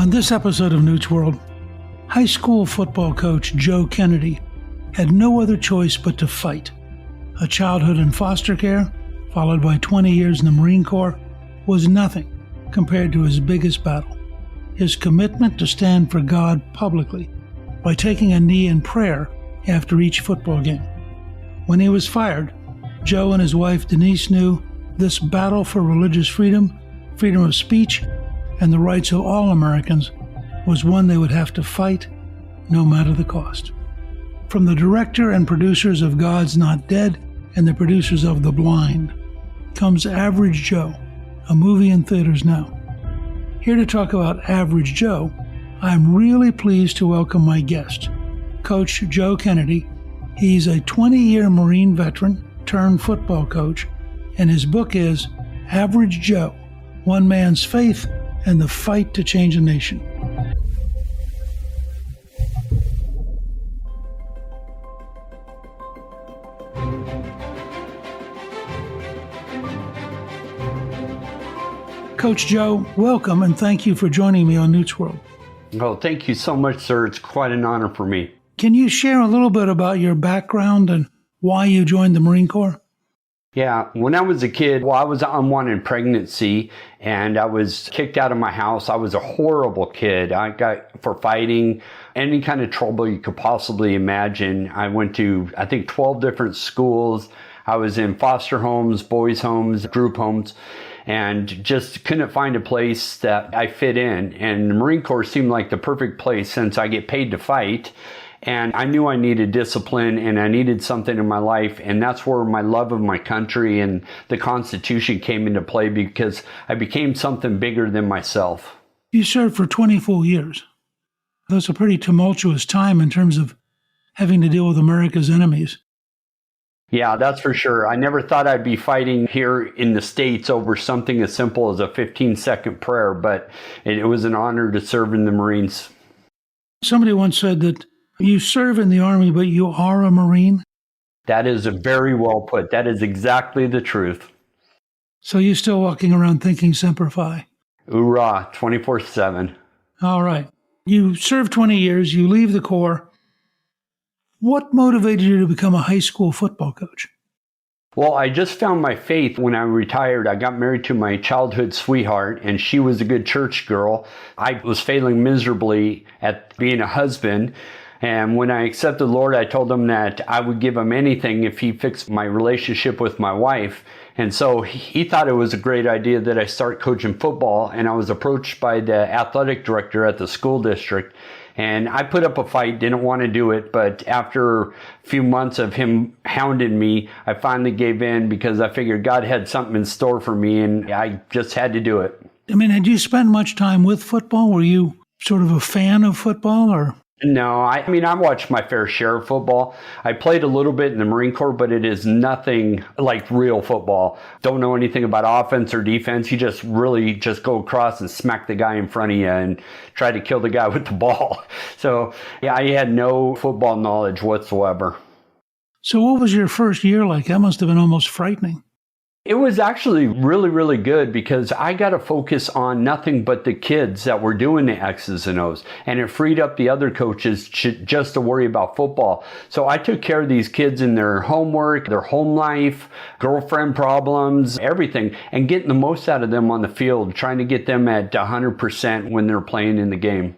On this episode of Newt's World, high school football coach Joe Kennedy had no other choice but to fight. A childhood in foster care, followed by 20 years in the Marine Corps, was nothing compared to his biggest battle: his commitment to stand for God publicly by taking a knee in prayer after each football game. When he was fired, Joe and his wife Denise knew this battle for religious freedom, freedom of speech, and the rights of all Americans was one they would have to fight no matter the cost. From the director and producers of God's Not Dead and the producers of The Blind comes Average Joe, a movie in theaters now. Here to talk about Average Joe, I'm really pleased to welcome my guest, Coach Joe Kennedy. He's a 20-year Marine veteran turned football coach, and his book is Average Joe, One Man's Faith and the Fight to Change a Nation. Coach Joe, welcome and thank you for joining me on Newt's World. Oh, thank you so much, sir. It's quite an honor for me. Can you share a little bit about your background and why you joined the Marine Corps? Yeah, when I was a kid, I was an unwanted pregnancy and I was kicked out of my house. I was a horrible kid. I got for fighting, any kind of trouble you could possibly imagine. I went to, 12 different schools. I was in foster homes, boys' homes, group homes, and just couldn't find a place that I fit in. And the Marine Corps seemed like the perfect place since I get paid to fight. And I knew I needed discipline and I needed something in my life. And that's where my love of my country and the Constitution came into play, because I became something bigger than myself. You served for 24 years. That's a pretty tumultuous time in terms of having to deal with America's enemies. Yeah, that's for sure. I never thought I'd be fighting here in the States over something as simple as a 15-second prayer, but it was an honor to serve in the Marines. Somebody once said that you serve in the Army, but you are a Marine. That is very well put. That is exactly the truth. So you're still walking around thinking Semper Fi. Hoorah, 24/7. All right. You served 20 years, you leave the Corps. What motivated you to become a high school football coach? Well, I just found my faith when I retired. I got married to my childhood sweetheart, and she was a good church girl. I was failing miserably at being a husband. And when I accepted the Lord, I told him that I would give him anything if he fixed my relationship with my wife. And so he thought it was a great idea that I start coaching football. And I was approached by the athletic director at the school district. And I put up a fight, didn't want to do it. But after a few months of him hounding me, I finally gave in because I figured God had something in store for me and I just had to do it. I mean, had you spent much time with football? Were you sort of a fan of football or? No, I watched my fair share of football. I played a little bit in the Marine Corps, but it is nothing like real football. Don't know anything about offense or defense. You just really just go across and smack the guy in front of you and try to kill the guy with the ball. So, yeah, I had no football knowledge whatsoever. So what was your first year like? That must have been almost frightening. It was actually really, really good because I got to focus on nothing but the kids that were doing the X's and O's. And it freed up the other coaches just to worry about football. So I took care of these kids in their homework, their home life, girlfriend problems, everything, and getting the most out of them on the field, trying to get them at 100% when they're playing in the game.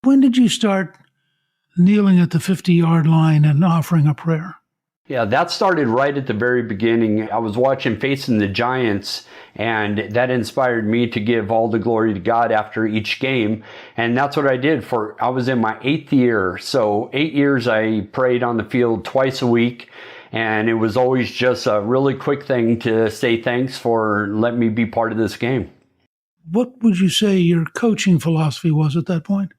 When did you start kneeling at the 50-yard line and offering a prayer? Yeah, that started right at the very beginning. I was watching Facing the Giants, and that inspired me to give all the glory to God after each game. And that's what I did I was in my 8th year. So 8 years I prayed on the field twice a week. And it was always just a really quick thing to say thanks for letting me be part of this game. What would you say your coaching philosophy was at that point?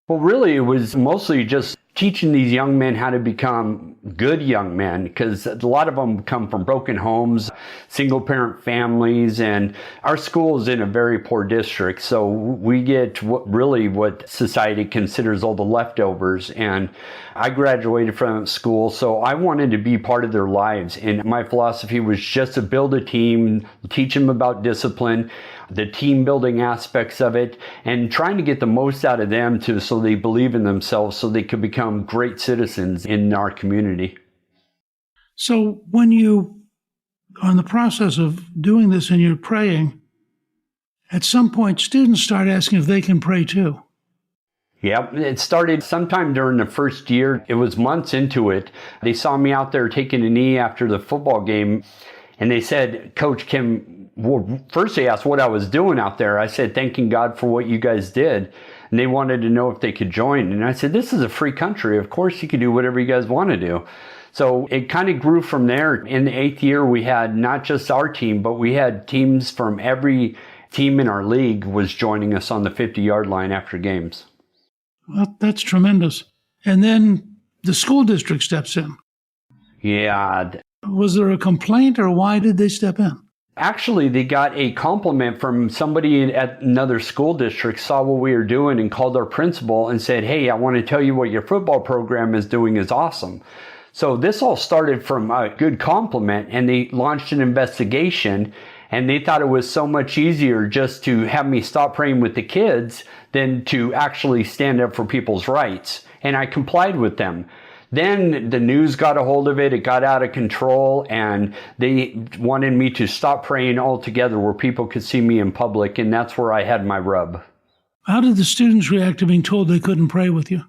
Well, really, it was mostly just teaching these young men how to become good young men, because a lot of them come from broken homes, single parent families, and our school is in a very poor district. So we get what society considers all the leftovers. And I graduated from school, so I wanted to be part of their lives. And my philosophy was just to build a team, teach them about discipline, the team building aspects of it, and trying to get the most out of them so they believe in themselves, so they could become great citizens in our community. So when you are in the process of doing this and you're praying, at some point students start asking if they can pray too. Yeah, it started sometime during the first year. It was months into it. They saw me out there taking a knee after the football game, and they said, Coach Kim, well, first they asked what I was doing out there. I said, thanking God for what you guys did. And they wanted to know if they could join. And I said, this is a free country. Of course you can do whatever you guys want to do. So it kind of grew from there. In the 8th year, we had not just our team, but we had teams from every team in our league was joining us on the 50-yard line after games. Well, that's tremendous. And then the school district steps in. Yeah. Was there a complaint, or why did they step in? Actually, they got a compliment from somebody at another school district, saw what we were doing and called our principal and said, hey, I want to tell you what your football program is doing is awesome. So this all started from a good compliment, and they launched an investigation, and they thought it was so much easier just to have me stop praying with the kids than to actually stand up for people's rights. And I complied with them. Then the news got a hold of it. It got out of control, and they wanted me to stop praying altogether where people could see me in public, and that's where I had my rub. How did the students react to being told they couldn't pray with you?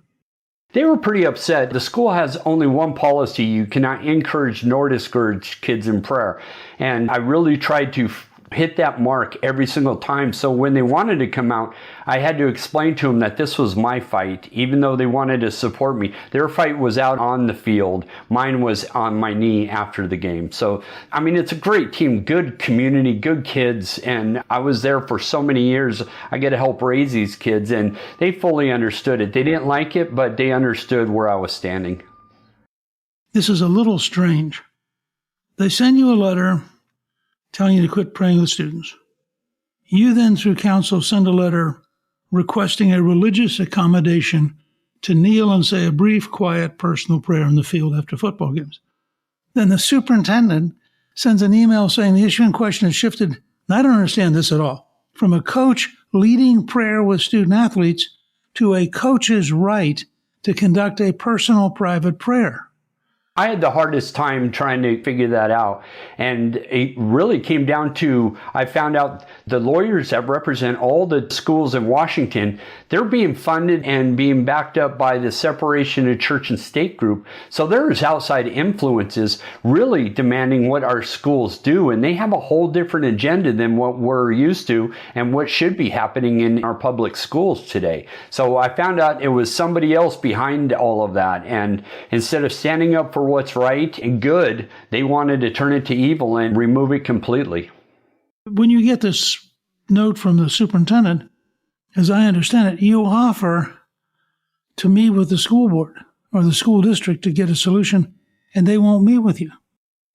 They were pretty upset. The school has only one policy. You cannot encourage nor discourage kids in prayer. And I really tried to hit that mark every single time. So when they wanted to come out, I had to explain to them that this was my fight, even though they wanted to support me. Their fight was out on the field. Mine was on my knee after the game. So, I mean, it's a great team, good community, good kids. And I was there for so many years. I get to help raise these kids, and they fully understood it. They didn't like it, but they understood where I was standing. This is a little strange. They send you a letter telling you to quit praying with students. You then, through counsel, send a letter requesting a religious accommodation to kneel and say a brief, quiet, personal prayer in the field after football games. Then the superintendent sends an email saying the issue in question has shifted, and I don't understand this at all, from a coach leading prayer with student athletes to a coach's right to conduct a personal private prayer. I had the hardest time trying to figure that out. And it really came down to, I found out the lawyers that represent all the schools in Washington, they're being funded and being backed up by the Separation of Church and State group. So there's outside influences really demanding what our schools do. And they have a whole different agenda than what we're used to and what should be happening in our public schools today. So I found out it was somebody else behind all of that. And instead of standing up for what's right and good, they wanted to turn it to evil and remove it completely. When you get this note from the superintendent, as I understand it, you offer to meet with the school board or the school district to get a solution, and they won't meet with you.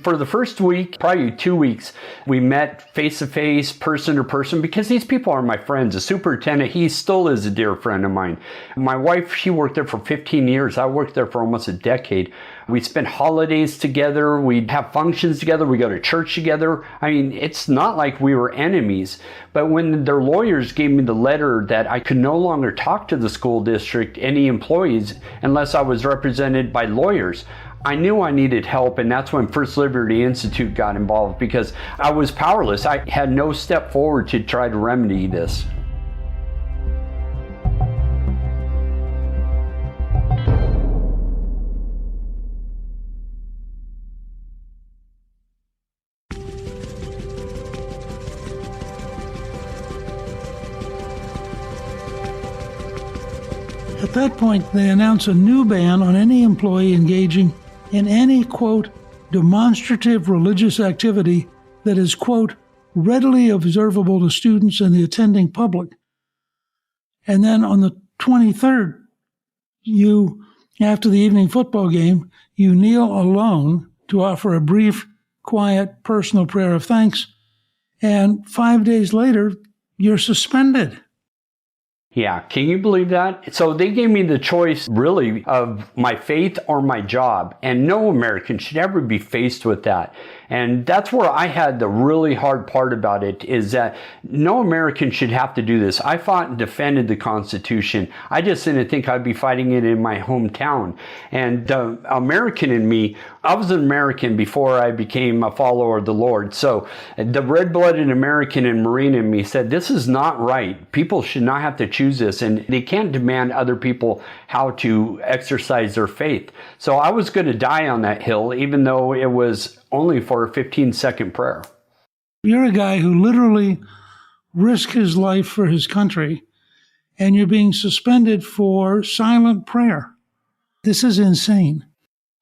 For the first week, probably 2 weeks, we met face-to-face, person-to-person, because these people are my friends. The superintendent, he still is a dear friend of mine. My wife, she worked there for 15 years. I worked there for almost a decade. We spent holidays together. We'd have functions together. We go to church together. I mean, it's not like we were enemies. But when their lawyers gave me the letter that I could no longer talk to the school district, any employees, unless I was represented by lawyers, I knew I needed help, and that's when First Liberty Institute got involved, because I was powerless. I had no step forward to try to remedy this. At that point, they announce a new ban on any employee engaging in any, quote, demonstrative religious activity that is, quote, readily observable to students and the attending public. And then on the 23rd, you After the evening football game, you kneel alone to offer a brief, quiet, personal prayer of thanks, and 5 days later, you're suspended. Yeah, can you believe that? So they gave me the choice, really, of my faith or my job. And no American should ever be faced with that. And that's where I had the really hard part about it, is that no American should have to do this. I fought and defended the Constitution. I just didn't think I'd be fighting it in my hometown. And the American in me, I was an American before I became a follower of the Lord. So the red-blooded American and Marine in me said, this is not right. People should not have to choose this, and they can't demand other people how to exercise their faith. So I was going to die on that hill, even though it was only for a 15-second prayer. You're a guy who literally risked his life for his country, and you're being suspended for silent prayer. This is insane.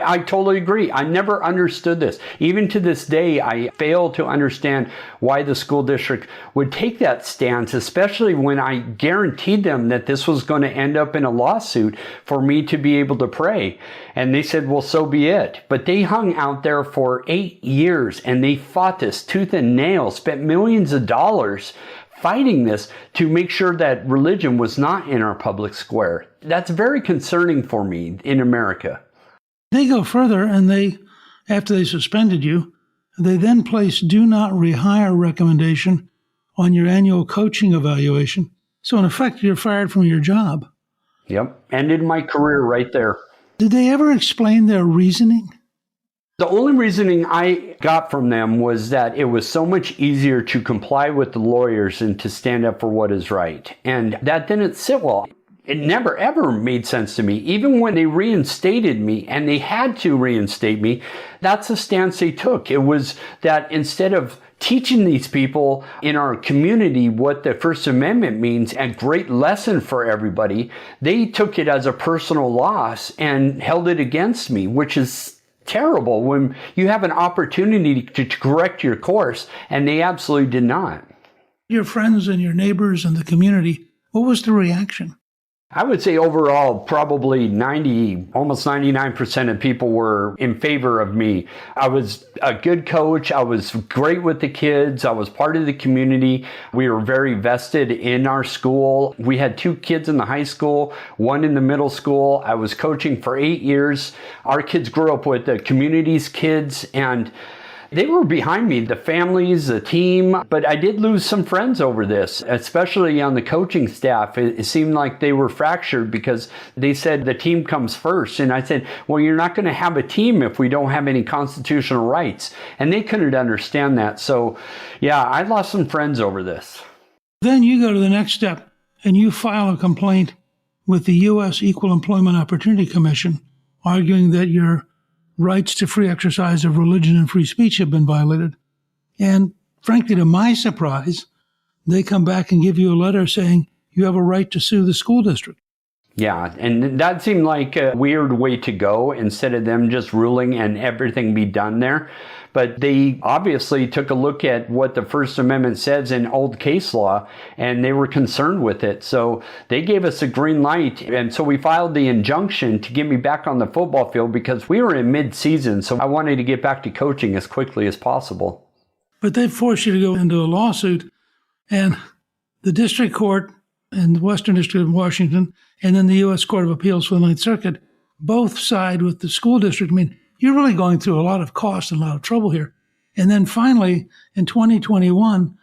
I totally agree. I never understood this. Even to this day, I fail to understand why the school district would take that stance, especially when I guaranteed them that this was going to end up in a lawsuit for me to be able to pray. And they said, well, so be it. But they hung out there for 8 years and they fought this tooth and nail, spent millions of dollars fighting this to make sure that religion was not in our public square. That's very concerning for me in America. They go further, and after they suspended you, they then place do not rehire recommendation on your annual coaching evaluation. So in effect, you're fired from your job. Yep. Ended my career right there. Did they ever explain their reasoning? The only reasoning I got from them was that it was so much easier to comply with the lawyers than to stand up for what is right. And that didn't sit well. It never, ever made sense to me. Even when they reinstated me, and they had to reinstate me, that's the stance they took. It was that instead of teaching these people in our community what the First Amendment means, a great lesson for everybody, they took it as a personal loss and held it against me, which is terrible when you have an opportunity to correct your course, and they absolutely did not. Your friends and your neighbors and the community, what was the reaction? I would say overall, probably almost 99% of people were in favor of me. I was a good coach. I was great with the kids. I was part of the community. We were very vested in our school. We had 2 kids in the high school, 1 in the middle school. I was coaching for 8 years. Our kids grew up with the community's kids, and they were behind me, the families, the team, but I did lose some friends over this, especially on the coaching staff. It seemed like they were fractured because they said the team comes first. And I said, well, you're not going to have a team if we don't have any constitutional rights. And they couldn't understand that. So, yeah, I lost some friends over this. Then you go to the next step and you file a complaint with the U.S. Equal Employment Opportunity Commission, arguing that your rights to free exercise of religion and free speech have been violated. And frankly, to my surprise, they come back and give you a letter saying you have a right to sue the school district. Yeah, and that seemed like a weird way to go instead of them just ruling and everything be done there. But they obviously took a look at what the First Amendment says in old case law, and they were concerned with it. So they gave us a green light. And so we filed the injunction to get me back on the football field because we were in mid-season. So I wanted to get back to coaching as quickly as possible. But they forced you to go into a lawsuit, and the district court in the Western District of Washington and then the U.S. Court of Appeals for the Ninth Circuit both side with the school district. I mean, you're really going through a lot of cost and a lot of trouble here. And then finally, in 2021,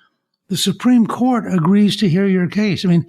the Supreme Court agrees to hear your case. I mean,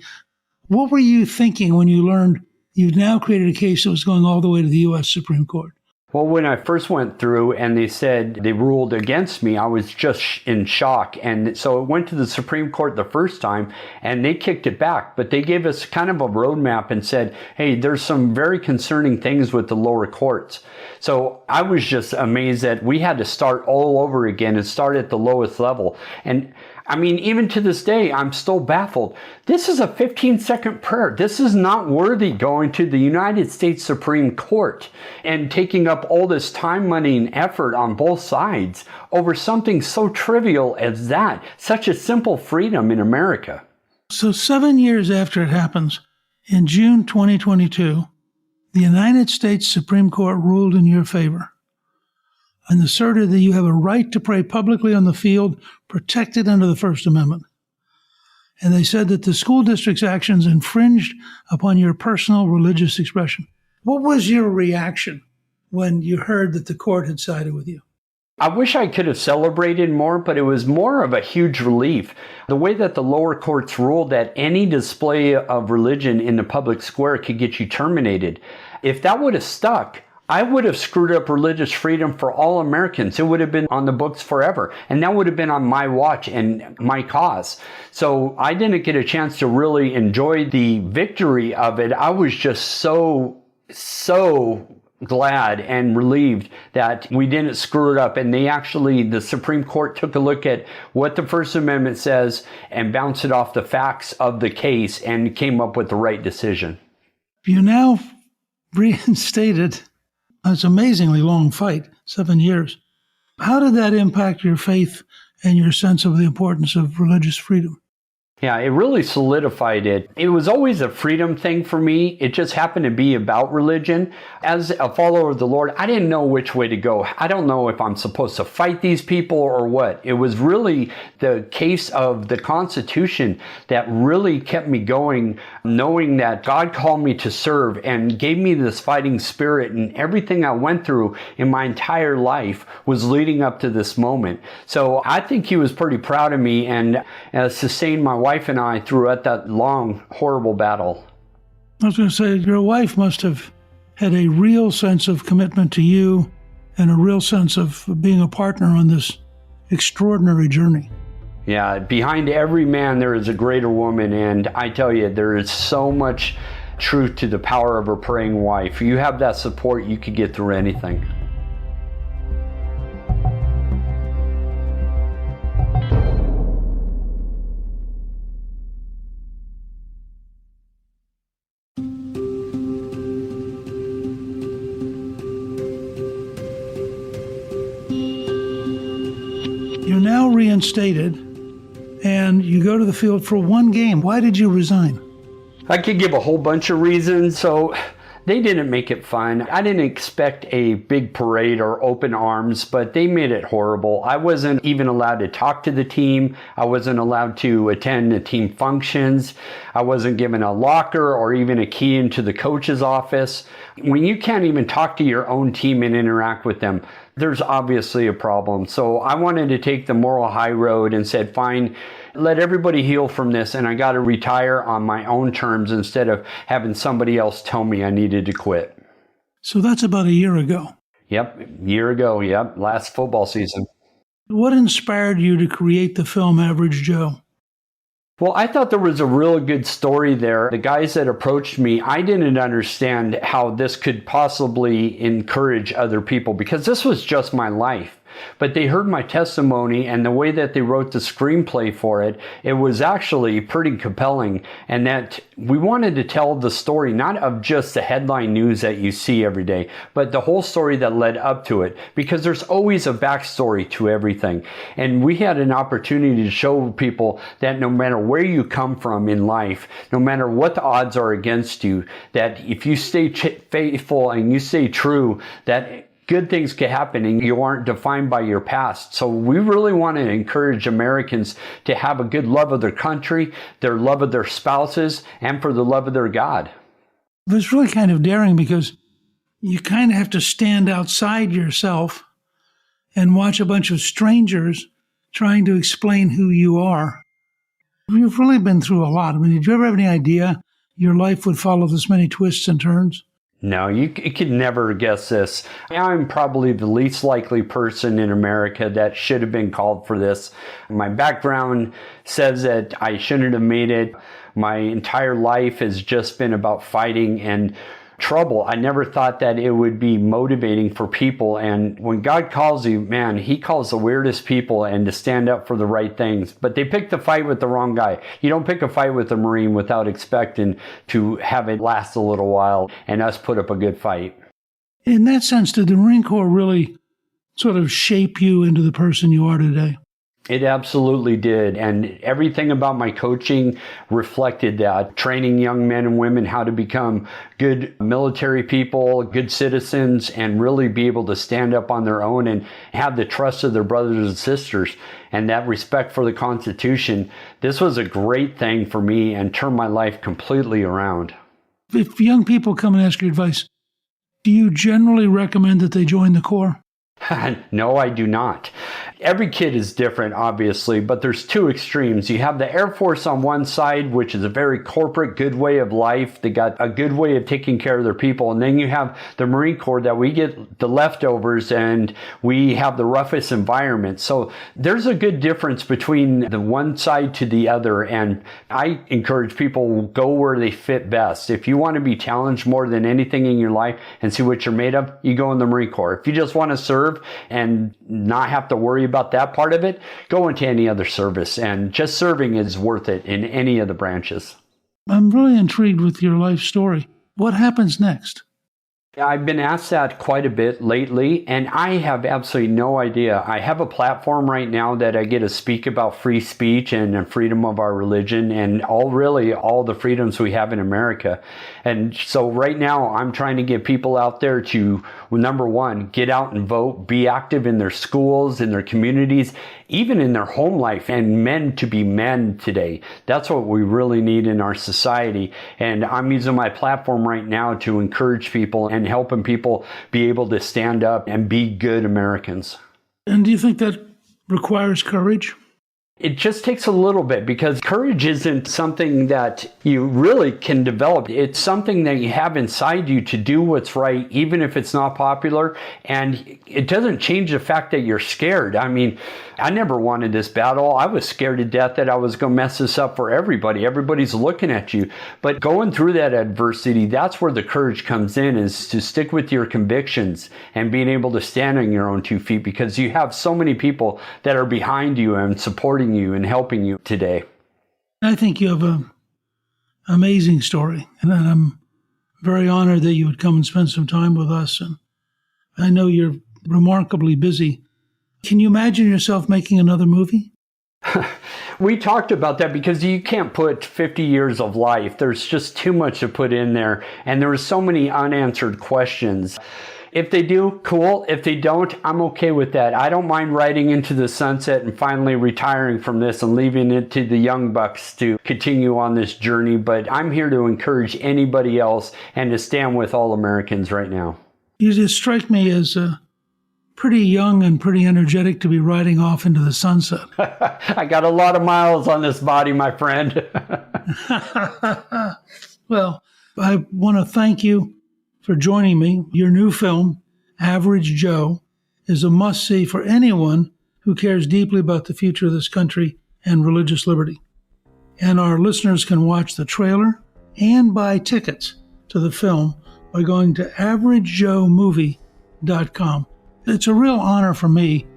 what were you thinking when you learned you've now created a case that was going all the way to the U.S. Supreme Court? Well, when I first went through and they said they ruled against me, I was just in shock. And so it went to the Supreme Court the first time and they kicked it back. But they gave us kind of a roadmap and said, hey, there's some very concerning things with the lower courts. So I was just amazed that we had to start all over again and start at the lowest level. And I mean, even to this day, I'm still baffled. This is a 15-second prayer. This is not worthy going to the United States Supreme Court and taking up all this time, money, and effort on both sides over something so trivial as that. Such a simple freedom in America. So 7 years after it happens, in June 2022, the United States Supreme Court ruled in your favor and asserted that you have a right to pray publicly on the field protected under the First Amendment. And they said that the school district's actions infringed upon your personal religious expression. What was your reaction when you heard that the court had sided with you? I wish I could have celebrated more, but it was more of a huge relief. The way that the lower courts ruled that any display of religion in the public square could get you terminated. If that would have stuck, I would have screwed up religious freedom for all Americans. It would have been on the books forever. And that would have been on my watch and my cause. So I didn't get a chance to really enjoy the victory of it. I was just so glad and relieved that we didn't screw it up. And the Supreme Court took a look at what the First Amendment says and bounced it off the facts of the case and came up with the right decision. You now reinstated. It's an amazingly long fight, 7 years. How did that impact your faith and your sense of the importance of religious freedom? Yeah, it really solidified it. It was always a freedom thing for me. It just happened to be about religion. As a follower of the Lord, I didn't know which way to go. I don't know if I'm supposed to fight these people or what. It was really the case of the Constitution that really kept me going, knowing that God called me to serve and gave me this fighting spirit, and everything I went through in my entire life was leading up to this moment. So I think He was pretty proud of me and sustained my wife and I throughout that long, horrible battle. I was going to say, your wife must have had a real sense of commitment to you and a real sense of being a partner on this extraordinary journey. Yeah, behind every man there is a greater woman, and I tell you, there is so much truth to the power of a praying wife. If you have that support, you could get through anything. You're now reinstated, and you go to the field for one game. Why did you resign? I could give a whole bunch of reasons. So they didn't make it fun. I didn't expect a big parade or open arms, but they made it horrible. I wasn't even allowed to talk to the team. I wasn't allowed to attend the team functions. I wasn't given a locker or even a key into the coach's office. When you can't even talk to your own team and interact with them, there's obviously a problem. So I wanted to take the moral high road and said, fine, let everybody heal from this, and I got to retire on my own terms instead of having somebody else tell me I needed to quit. So that's about a year ago. Yep, year ago, yep, last football season. What inspired you to create the film Average Joe? Well, I thought there was a real good story there. The guys that approached me, I didn't understand how this could possibly encourage other people because this was just my life. But they heard my testimony and the way that they wrote the screenplay for it, it was actually pretty compelling. And that we wanted to tell the story, not of just the headline news that you see every day, but the whole story that led up to it. Because there's always a backstory to everything. And we had an opportunity to show people that no matter where you come from in life, no matter what the odds are against you, that if you stay faithful and you stay true, that good things can happen and you aren't defined by your past. So we really want to encourage Americans to have a good love of their country, their love of their spouses, and for the love of their God. It was really kind of daring because you kind of have to stand outside yourself and watch a bunch of strangers trying to explain who you are. You've really been through a lot. I mean, did you ever have any idea your life would follow this many twists and turns? No, you could never guess this. I'm probably the least likely person in America that should have been called for this. My background says that I shouldn't have made it. My entire life has just been about fighting and trouble. I never thought that it would be motivating for people. And when God calls you, man, He calls the weirdest people and to stand up for the right things. But they picked the fight with the wrong guy. You don't pick a fight with a Marine without expecting to have it last a little while and us put up a good fight. In that sense, did the Marine Corps really sort of shape you into the person you are today? It absolutely did. And everything about my coaching reflected that. Training young men and women how to become good military people, good citizens, and really be able to stand up on their own and have the trust of their brothers and sisters and that respect for the Constitution. This was a great thing for me and turned my life completely around. If young people come and ask your advice, do you generally recommend that they join the Corps? No, I do not. Every kid is different, obviously, but there's two extremes. You have the Air Force on one side, which is a very corporate, good way of life. They got a good way of taking care of their people. And then you have the Marine Corps that we get the leftovers and we have the roughest environment. So there's a good difference between the one side to the other. And I encourage people to go where they fit best. If you want to be challenged more than anything in your life and see what you're made of, you go in the Marine Corps. If you just want to serve and not have to worry about that part of it, go into any other service. And just serving is worth it in any of the branches. I'm really intrigued with your life story. What happens next? I've been asked that quite a bit lately, and I have absolutely no idea. I have a platform right now that I get to speak about free speech and freedom of our religion and all the freedoms we have in America. And so right now I'm trying to get people out there to, number one, get out and vote, be active in their schools, in their communities, even in their home life, and men to be men today. That's what we really need in our society. And I'm using my platform right now to encourage people and helping people be able to stand up and be good Americans. And do you think that requires courage? It just takes a little bit, because courage isn't something that you really can develop. It's something that you have inside you to do what's right, even if it's not popular. And it doesn't change the fact that you're scared. I mean, I never wanted this battle. I was scared to death that I was going to mess this up for everybody. Everybody's looking at you. But going through that adversity, that's where the courage comes in, is to stick with your convictions and being able to stand on your own 2 feet, because you have so many people that are behind you and supporting you and helping you today. I think you have an amazing story, and I'm very honored that you would come and spend some time with us. And I know you're remarkably busy. Can you imagine yourself making another movie? We talked about that, because you can't put 50 years of life. There's just too much to put in there, and there were so many unanswered questions. If they do, cool. If they don't, I'm okay with that. I don't mind riding into the sunset and finally retiring from this and leaving it to the young bucks to continue on this journey. But I'm here to encourage anybody else and to stand with all Americans right now. You just strike me as pretty young and pretty energetic to be riding off into the sunset. I got a lot of miles on this body, my friend. Well, I want to thank you for joining me. Your new film, Average Joe, is a must-see for anyone who cares deeply about the future of this country and religious liberty. And our listeners can watch the trailer and buy tickets to the film by going to averagejoemovie.com. It's a real honor for me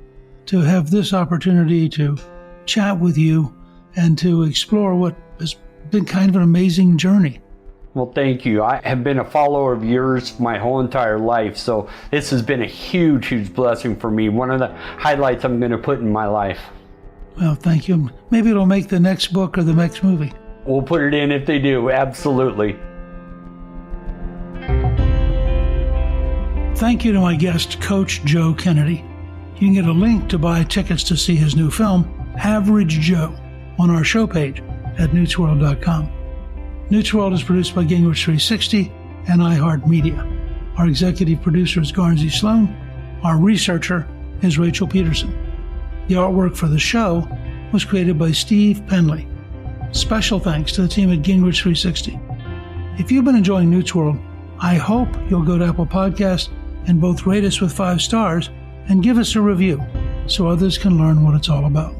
to have this opportunity to chat with you and to explore what has been kind of an amazing journey. Well, thank you. I have been a follower of yours my whole entire life, so this has been a huge, huge blessing for me. One of the highlights I'm going to put in my life. Well, thank you. Maybe it'll make the next book or the next movie. We'll put it in if they do, absolutely. Thank you to my guest, Coach Joe Kennedy. You can get a link to buy tickets to see his new film, Average Joe, on our show page at newsworld.com. Newt's World is produced by Gingrich 360 and iHeartMedia. Our executive producer is Garnsey Sloan. Our researcher is Rachel Peterson. The artwork for the show was created by Steve Penley. Special thanks to the team at Gingrich 360. If you've been enjoying Newt's World, I hope you'll go to Apple Podcasts and both rate us with 5 stars and give us a review so others can learn what it's all about.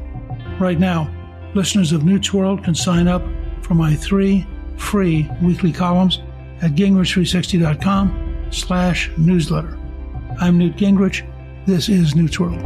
Right now, listeners of Newt's World can sign up for my 3 free weekly columns at gingrich360.com/newsletter. I'm Newt Gingrich. This is Newt's World.